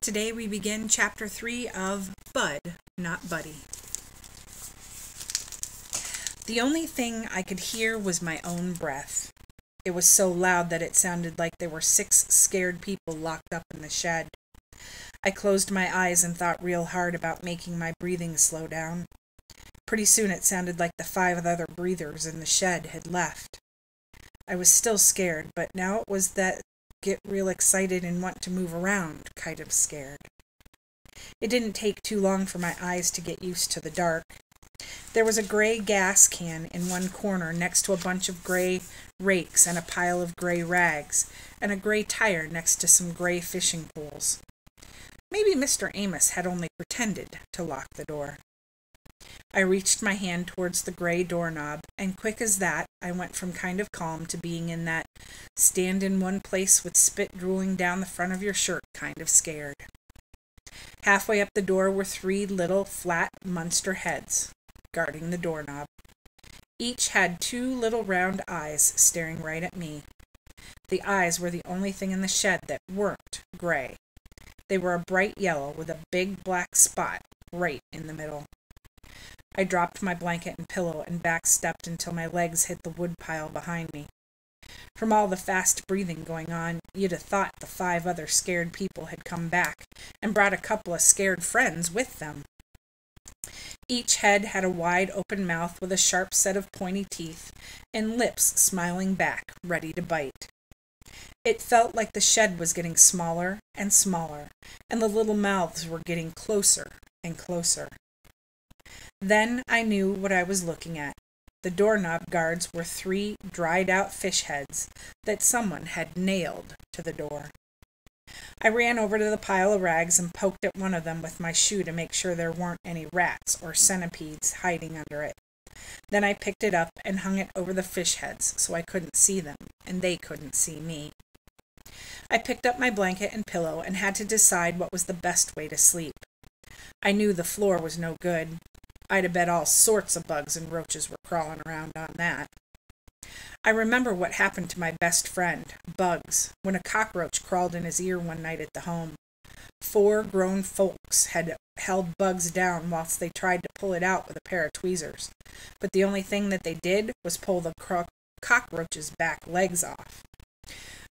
Today we begin Chapter 3 of Bud, Not Buddy. The only thing I could hear was my own breath. It was so loud that it sounded like there were 6 scared people locked up in the shed. I closed my eyes and thought real hard about making my breathing slow down. Pretty soon it sounded like the 5 other breathers in the shed had left. I was still scared, but now it was that get real excited and want to move around kind of scared. It didn't take too long for my eyes to get used to the dark. There was a gray gas can in one corner next to a bunch of gray rakes and a pile of gray rags, and a gray tire next to some gray fishing poles. Maybe Mr. Amos had only pretended to lock the door. I reached my hand towards the gray doorknob, and quick as that, I went from kind of calm to being in that stand in one place with spit drooling down the front of your shirt kind of scared. Halfway up the door were 3 little, flat monster heads, guarding the doorknob. Each had 2 little round eyes staring right at me. The eyes were the only thing in the shed that weren't gray. They were a bright yellow with a big black spot right in the middle. I dropped my blanket and pillow and backstepped until my legs hit the wood pile behind me. From all the fast breathing going on, you'd have thought the 5 other scared people had come back and brought a couple of scared friends with them. Each head had a wide open mouth with a sharp set of pointy teeth and lips smiling back, ready to bite. It felt like the shed was getting smaller and smaller, and the little mouths were getting closer and closer. Then I knew what I was looking at. The doorknob guards were 3 dried-out fish heads that someone had nailed to the door. I ran over to the pile of rags and poked at one of them with my shoe to make sure there weren't any rats or centipedes hiding under it. Then I picked it up and hung it over the fish heads so I couldn't see them, and they couldn't see me. I picked up my blanket and pillow and had to decide what was the best way to sleep. I knew the floor was no good. I'd have bet all sorts of bugs and roaches were crawling around on that. I remember what happened to my best friend, Bugs, when a cockroach crawled in his ear one night at the home. 4 grown folks had held Bugs down whilst they tried to pull it out with a pair of tweezers, but the only thing that they did was pull the cockroach's back legs off.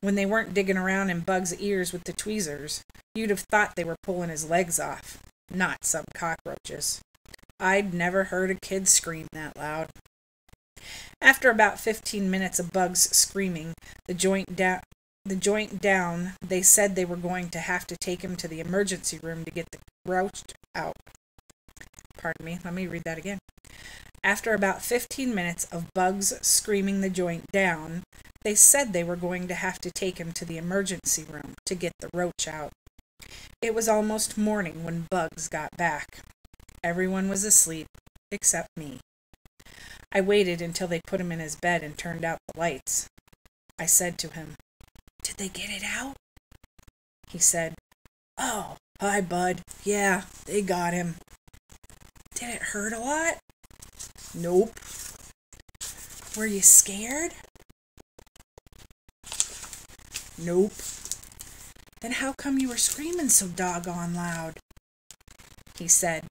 When they weren't digging around in Bugs' ears with the tweezers, you'd have thought they were pulling his legs off, not some cockroaches. I'd never heard a kid scream that loud. After about 15 minutes of Bugs screaming the joint down, they said they were going to have to take him to the emergency room to get the roach out. Pardon me, let me read that again. After about 15 minutes of Bugs screaming the joint down, they said they were going to have to take him to the emergency room to get the roach out. It was almost morning when Bugs got back. Everyone was asleep, except me. I waited until they put him in his bed and turned out the lights. I said to him, "Did they get it out?" He said, "Oh, hi, Bud. Yeah, they got him." "Did it hurt a lot?" "Nope." "Were you scared?" "Nope." "Then how come you were screaming so doggone loud?" He said,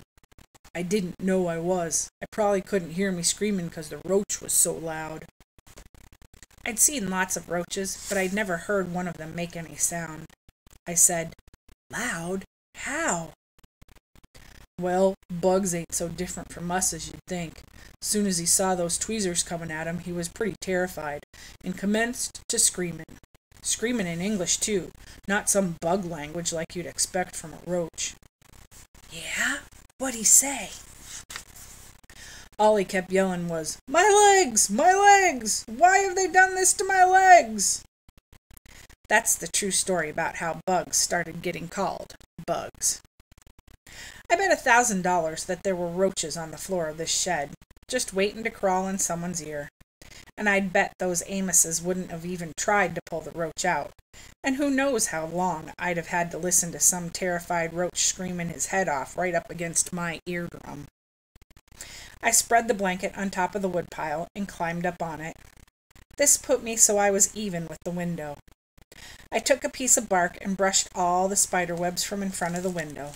"I didn't know I was. I probably couldn't hear me screaming because the roach was so loud." I'd seen lots of roaches, but I'd never heard one of them make any sound. I said, "Loud? How?" "Well, Bugs ain't so different from us as you'd think. Soon as he saw those tweezers coming at him, he was pretty terrified, and commenced to screaming. Screaming in English, too, not some bug language like you'd expect from a roach." "Yeah? What'd he say?" "All he kept yelling was, 'My legs! My legs! Why have they done this to my legs?'" That's the true story about how Bugs started getting called Bugs. I bet $1,000 that there were roaches on the floor of this shed, just waiting to crawl in someone's ear. And I'd bet those Amoses wouldn't have even tried to pull the roach out. And who knows how long I'd have had to listen to some terrified roach screaming his head off right up against my eardrum. I spread the blanket on top of the woodpile and climbed up on it. This put me so I was even with the window. I took a piece of bark and brushed all the spider webs from in front of the window.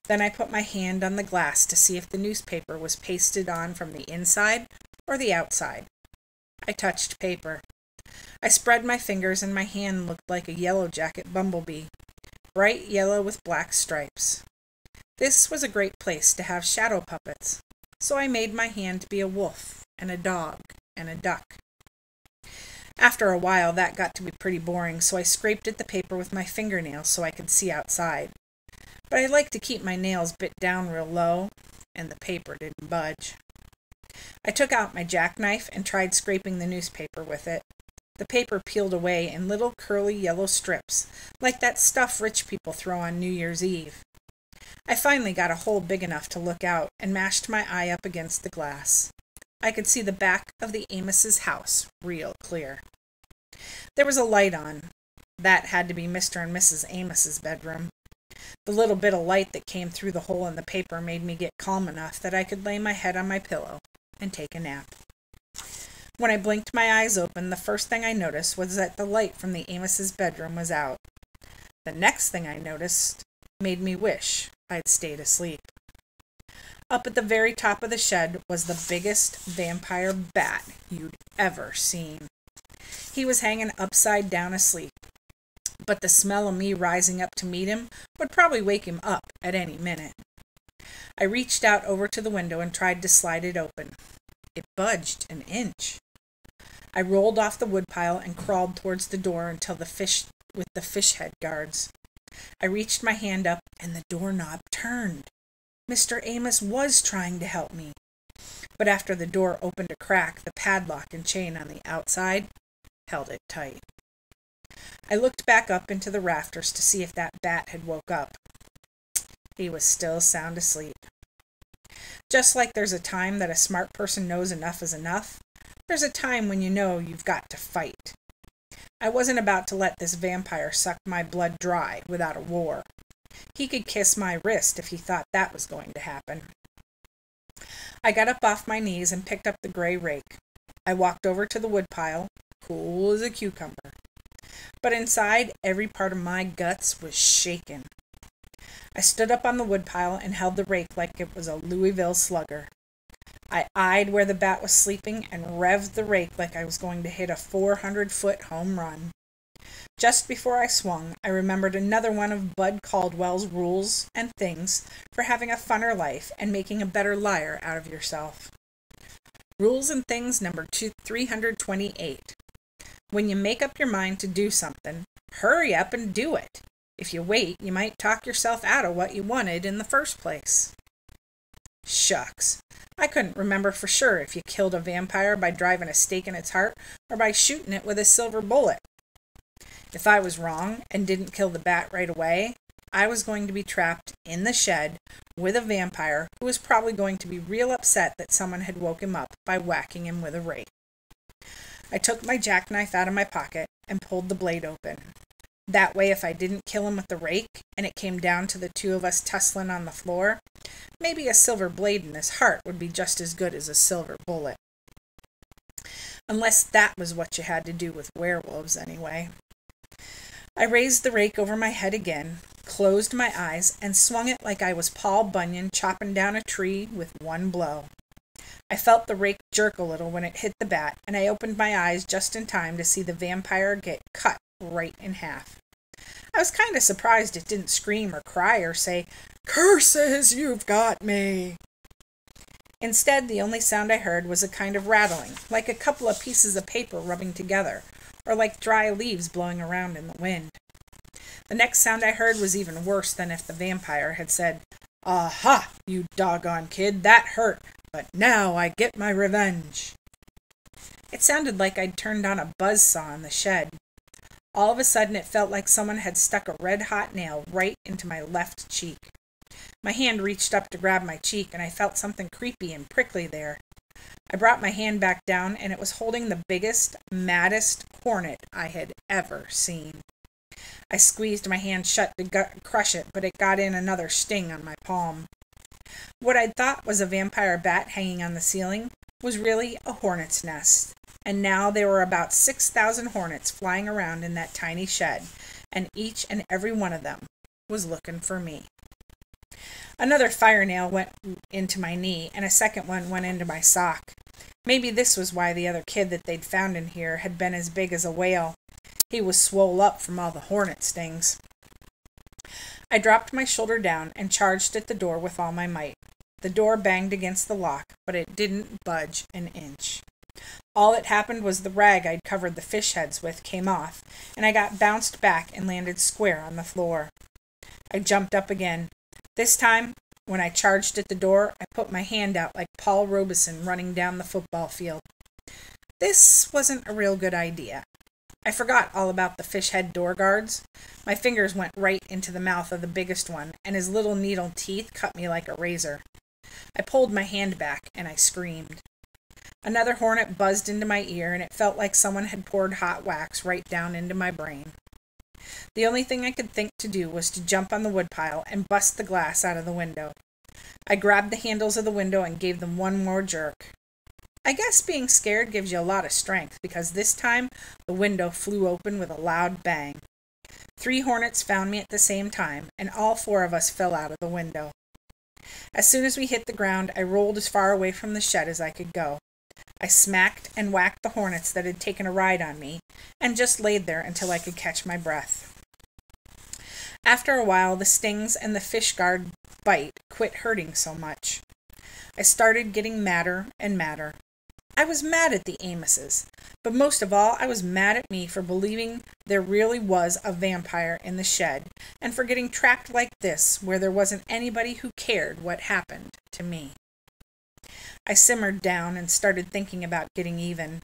Then I put my hand on the glass to see if the newspaper was pasted on from the inside or the outside. I touched paper. I spread my fingers and my hand looked like a yellow jacket bumblebee, bright yellow with black stripes. This was a great place to have shadow puppets, so I made my hand be a wolf and a dog and a duck. After a while that got to be pretty boring, so I scraped at the paper with my fingernails so I could see outside. But I like to keep my nails bit down real low, and the paper didn't budge. I took out my jackknife and tried scraping the newspaper with it. The paper peeled away in little curly yellow strips, like that stuff rich people throw on New Year's Eve. I finally got a hole big enough to look out and mashed my eye up against the glass. I could see the back of the Amos's house real clear. There was a light on. That had to be Mr. and Mrs. Amos's bedroom. The little bit of light that came through the hole in the paper made me get calm enough that I could lay my head on my pillow and take a nap. When I blinked my eyes open, the first thing I noticed was that the light from the Amos's bedroom was out. The next thing I noticed made me wish I'd stayed asleep. Up at the very top of the shed was the biggest vampire bat you'd ever seen. He was hanging upside down asleep, but the smell of me rising up to meet him would probably wake him up at any minute. I reached out over to the window and tried to slide it open. It budged an inch. I rolled off the woodpile and crawled towards the door until the fish head guards. I reached my hand up and the doorknob turned. Mr. Amos was trying to help me. But after the door opened a crack, the padlock and chain on the outside held it tight. I looked back up into the rafters to see if that bat had woke up. He was still sound asleep. Just like there's a time that a smart person knows enough is enough, there's a time when you know you've got to fight. I wasn't about to let this vampire suck my blood dry without a war. He could kiss my wrist if he thought that was going to happen. I got up off my knees and picked up the gray rake. I walked over to the woodpile, cool as a cucumber. But inside, every part of my guts was shaking. I stood up on the woodpile and held the rake like it was a Louisville slugger. I eyed where the bat was sleeping and revved the rake like I was going to hit a 400-foot home run. Just before I swung, I remembered another one of Bud Caldwell's rules and things for having a funner life and making a better liar out of yourself. Rules and things number 328. When you make up your mind to do something, hurry up and do it. If you wait, you might talk yourself out of what you wanted in the first place. Shucks. I couldn't remember for sure if you killed a vampire by driving a stake in its heart or by shooting it with a silver bullet. If I was wrong and didn't kill the bat right away, I was going to be trapped in the shed with a vampire who was probably going to be real upset that someone had woke him up by whacking him with a rake. I took my jackknife out of my pocket and pulled the blade open. That way, if I didn't kill him with the rake, and it came down to the two of us tussling on the floor, maybe a silver blade in his heart would be just as good as a silver bullet. Unless that was what you had to do with werewolves, anyway. I raised the rake over my head again, closed my eyes, and swung it like I was Paul Bunyan chopping down a tree with one blow. I felt the rake jerk a little when it hit the bat, and I opened my eyes just in time to see the vampire get cut right in half. I was kind of surprised it didn't scream or cry or say, "Curses, you've got me!" Instead, the only sound I heard was a kind of rattling, like a couple of pieces of paper rubbing together, or like dry leaves blowing around in the wind. The next sound I heard was even worse than if the vampire had said, "Aha, you doggone kid, that hurt, but now I get my revenge." It sounded like I'd turned on a buzzsaw in the shed. All of a sudden it felt like someone had stuck a red-hot nail right into my left cheek. My hand reached up to grab my cheek, and I felt something creepy and prickly there. I brought my hand back down, and it was holding the biggest, maddest hornet I had ever seen. I squeezed my hand shut to crush it, but it got in another sting on my palm. What I'd thought was a vampire bat hanging on the ceiling was really a hornet's nest. And now there were about 6,000 hornets flying around in that tiny shed, and each and every one of them was looking for me. Another fire nail went into my knee, and a second one went into my sock. Maybe this was why the other kid that they'd found in here had been as big as a whale. He was swole up from all the hornet stings. I dropped my shoulder down and charged at the door with all my might. The door banged against the lock, but it didn't budge an inch. All that happened was the rag I'd covered the fish heads with came off, and I got bounced back and landed square on the floor. I jumped up again. This time, when I charged at the door, I put my hand out like Paul Robeson running down the football field. This wasn't a real good idea. I forgot all about the fish head door guards. My fingers went right into the mouth of the biggest one, and his little needle teeth cut me like a razor. I pulled my hand back, and I screamed. Another hornet buzzed into my ear, and it felt like someone had poured hot wax right down into my brain. The only thing I could think to do was to jump on the woodpile and bust the glass out of the window. I grabbed the handles of the window and gave them one more jerk. I guess being scared gives you a lot of strength, because this time the window flew open with a loud bang. 3 hornets found me at the same time, and all 4 of us fell out of the window. As soon as we hit the ground, I rolled as far away from the shed as I could go. I smacked and whacked the hornets that had taken a ride on me, and just laid there until I could catch my breath. After a while, the stings and the fish guard bite quit hurting so much. I started getting madder and madder. I was mad at the Amoses, but most of all, I was mad at me for believing there really was a vampire in the shed, and for getting trapped like this, where there wasn't anybody who cared what happened to me. I simmered down and started thinking about getting even.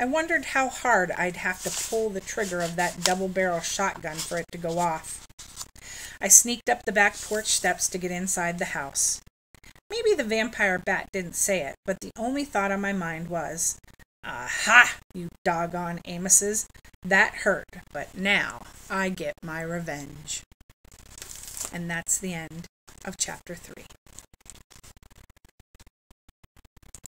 I wondered how hard I'd have to pull the trigger of that double-barrel shotgun for it to go off. I sneaked up the back porch steps to get inside the house. Maybe the vampire bat didn't say it, but the only thought on my mind was, "Aha, you doggone Amoses! That hurt, but now I get my revenge." And that's the end of chapter 3.